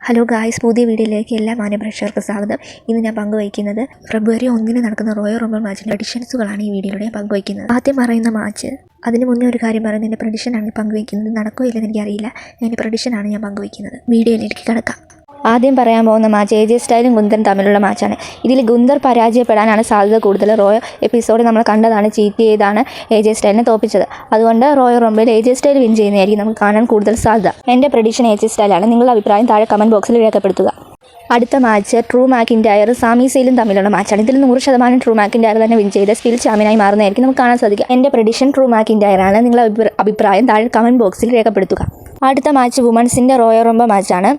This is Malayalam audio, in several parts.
ഹലോ ഗായ്സ്, പുതിയ വീഡിയോയിലേക്ക് എല്ലാ മാന്യപ്രേക്ഷകർക്ക് സ്വാഗതം. ഇന്ന് ഞാൻ പങ്കുവയ്ക്കുന്നത് ഫെബ്രുവരി 1 നടക്കുന്ന റോയൽ റംബിൾ മാച്ചിൻ്റെ പ്രഡിക്ഷൻസുകളാണ് ഈ വീഡിയോയിലൂടെ പങ്കുവയ്ക്കുന്നത്. ആദ്യം പറയുന്ന മാച്ച്, അതിന് മുന്നേ ഒരു കാര്യം പറയുന്നത്, എൻ്റെ പ്രഡിക്ഷനാണ് പങ്കുവയ്ക്കുന്നത്. നടക്കോ ഇല്ലെന്ന് എനിക്കറിയില്ല. എൻ്റെ പ്രഡിക്ഷനാണ് ഞാൻ പങ്കുവയ്ക്കുന്നത്. വീഡിയോയിലേക്ക് കിടക്കാം. ആദ്യം പറയാൻ പോകുന്ന മാച്ച് AJ സ്റ്റൈലും ഗുന്തറും തമ്മിലുള്ള മാച്ചാണ്. ഇതിൽ ഗുന്തർ പരാജയപ്പെടാനാണ് സാധ്യത കൂടുതൽ. റോയൽ എപ്പിസോഡ് നമ്മൾ കണ്ടതാണ്, ചീറ്റ് ചെയ്താണ് AJ സ്റ്റൈലിനെ തോപ്പിച്ചത്. അതുകൊണ്ട് റോയൽ റംബിളിൽ AJ സ്റ്റൈൽ വിൻ ചെയ്യുന്നതായിരിക്കും നമുക്ക് കാണാൻ കൂടുതൽ സാധ്യത. എൻ്റെ പ്രഡിക്ഷൻ AJ സ്റ്റൈലാണ്. നിങ്ങളുടെ അഭിപ്രായം താഴെ കമൻറ്റ് ബോക്സിൽ രേഖപ്പെടുത്തുക. അടുത്ത മാച്ച് ഡ്രൂ മാക്കിൻറ്റയറും സാമി സെയിലും തമ്മിലുള്ള മാച്ചാണ്. ഇതിൽ 100% ഡ്രൂ മാക്കിൻറ്റയർ തന്നെ വിൻ ചെയ്ത് സ്റ്റിൽ ചാമ്പ്യനായി മാറുന്നതായിരിക്കും നമുക്ക് കാണാൻ സാധിക്കുക. എൻ്റെ പ്രഡിക്ഷൻ ഡ്രൂ മാക്കിൻറ്റയറാണ്. നിങ്ങളുടെ അഭിപ്രായം താഴെ കമൻറ്റ് ബോക്സിൽ രേഖപ്പെടുത്തുക. അടുത്ത മാച്ച് വുമൺസിൻ്റെ റോയൽ റംബിൾ മാച്ചാണ്.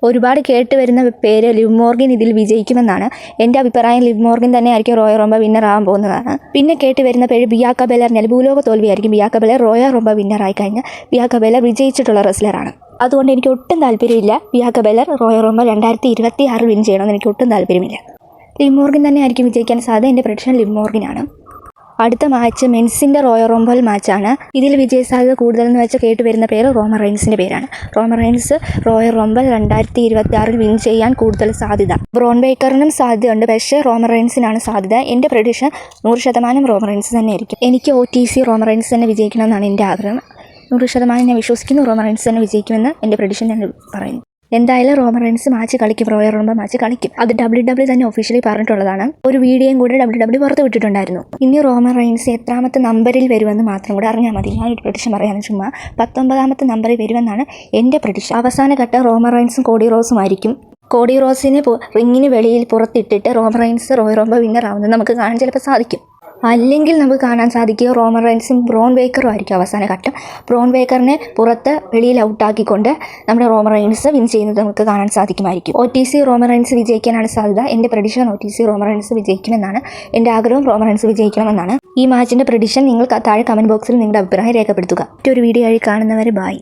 ഒരുപാട് കേട്ട് വരുന്ന പേര് ലിവ് മോർഗൻ ഇതിൽ വിജയിക്കുമെന്നാണ്. എൻ്റെ അഭിപ്രായം ലിവ് മോർഗൻ തന്നെ ആയിരിക്കും റോയൽ റംബിൾ വിന്നർ ആകാൻ പോകുന്നതാണ്. പിന്നെ കേട്ട് വരുന്ന പേര് ബിയാക്ക ബെലർ. ഭൂലോക തോൽവിയായിരിക്കും ബിയാക്ക ബെലർ റോയൽ റംബിൾ വിന്നർ ആയി കഴിഞ്ഞാൽ. ബിയാക്ക ബെലർ വിജയിച്ചിട്ടുള്ള റെസ്ലറാണ്. അതുകൊണ്ട് എനിക്ക് ഒട്ടും താല്പര്യമില്ല ബിയാക്ക ബെലർ റോയൽ റംബിൾ 2026 വിൻ ചെയ്യണമെന്ന് എനിക്ക് ഒട്ടും താല്പര്യമില്ല. ലിവ് മോർഗൻ തന്നെ ആയിരിക്കും വിജയിക്കാൻ സാധ്യത. എൻ്റെ പ്രഡിക്ഷൻ ലിവ് മോർഗനാണ്. അടുത്ത മാച്ച് മെൻസിൻ്റെ റോയൽ റംബിൾ മാച്ചാണ്. ഇതിൽ വിജയസാധ്യത കൂടുതലെന്ന് വെച്ചാൽ കേട്ട് വരുന്ന പേര് റോമൻ റെയിൻസിൻ്റെ പേരാണ്. Roman Reigns royal Rumble 2026 win ചെയ്യാൻ കൂടുതൽ സാധ്യത. ബ്രോൺ ബേക്കറിനും സാധ്യതയുണ്ട്, പക്ഷേ റോമൻ റെയിൻസിനാണ് സാധ്യത. എൻ്റെ പ്രഡിക്ഷൻ 100% റോമൻ റെയിൻസ് തന്നെ ആയിരിക്കും. എനിക്ക് OTC റോമൻ റെയിൻസ് തന്നെ വിജയിക്കണമെന്നാണ് എൻ്റെ ആഗ്രഹം. 100% ഞാൻ വിശ്വസിക്കുന്നു റോമൻ റെയിൻസ് തന്നെ വിജയിക്കുമെന്ന് എൻ്റെ പ്രഡിക്ഷൻ ഞാൻ പറയുന്നു. എന്തായാലും റോമൻ റെയിൻസ് മാച്ച് കളിക്കും, റോയൽ റംബിൾ മാച്ച് കളിക്കും. അത് WWE തന്നെ ഒഫീഷ്യലി പറഞ്ഞിട്ടുള്ളതാണ്. ഒരു വീഡിയോയും കൂടെ WWE പുറത്ത് വിട്ടിട്ടുണ്ടായിരുന്നു. ഇനി റോമൻ റെയിൻസ് എത്രാമത്തെ നമ്പറിൽ വരുമെന്ന് മാത്രം കൂടെ അറിഞ്ഞാൽ മതി. ഞാനൊരു പ്രഡിക്ഷൻ പറയാനും ചുമ്മാ 19ാമത്തെ നമ്പറിൽ വരുമെന്നാണ് എൻ്റെ പ്രഡിക്ഷൻ. അവസാന ഘട്ടം റോമൻ റെയിൻസും കോഡി റോസും ആയിരിക്കും. കോഡി റോസിനെ റിങ്ങിന് വെളിയിൽ പുറത്തിട്ടിട്ട് Roman Reigns royal rumble winner ആവുന്നത് നമുക്ക് കാണാൻ ചിലപ്പോൾ സാധിക്കും. അല്ലെങ്കിൽ നമുക്ക് കാണാൻ സാധിക്കുക റോമൻ റെയിൻസും ബ്രോൺ ബേക്കറും ആയിരിക്കും അവസാന ഘട്ടം. ബ്രോൺ ബേക്കറിനെ പുറത്ത് വെളിയിൽ ഔട്ടാക്കിക്കൊണ്ട് നമ്മുടെ റോമൻ റെയിൻസ് വിൻ ചെയ്യുന്നത് നമുക്ക് കാണാൻ സാധിക്കുമായിരിക്കും. OTC റോമൻ റെയിൻസ് വിജയിക്കാനാണ് സാധ്യത. എൻ്റെ പ്രഡിക്ഷൻ OTC റോമൻ റെയിൻസ് വിജയിക്കുമെന്നാണ്. എൻ്റെ ആഗ്രഹം റോമൻ റെയിൻസ് വിജയിക്കണമെന്നാണ്. ഈ മാച്ചിൻ്റെ പ്രഡിക്ഷൻ നിങ്ങൾ താഴെ കമൻറ്റ് ബോക്സിൽ നിങ്ങളുടെ അഭിപ്രായം രേഖപ്പെടുത്തുക. മറ്റൊരു വീഡിയോ ആയി കാണുന്നവരെ ബൈ.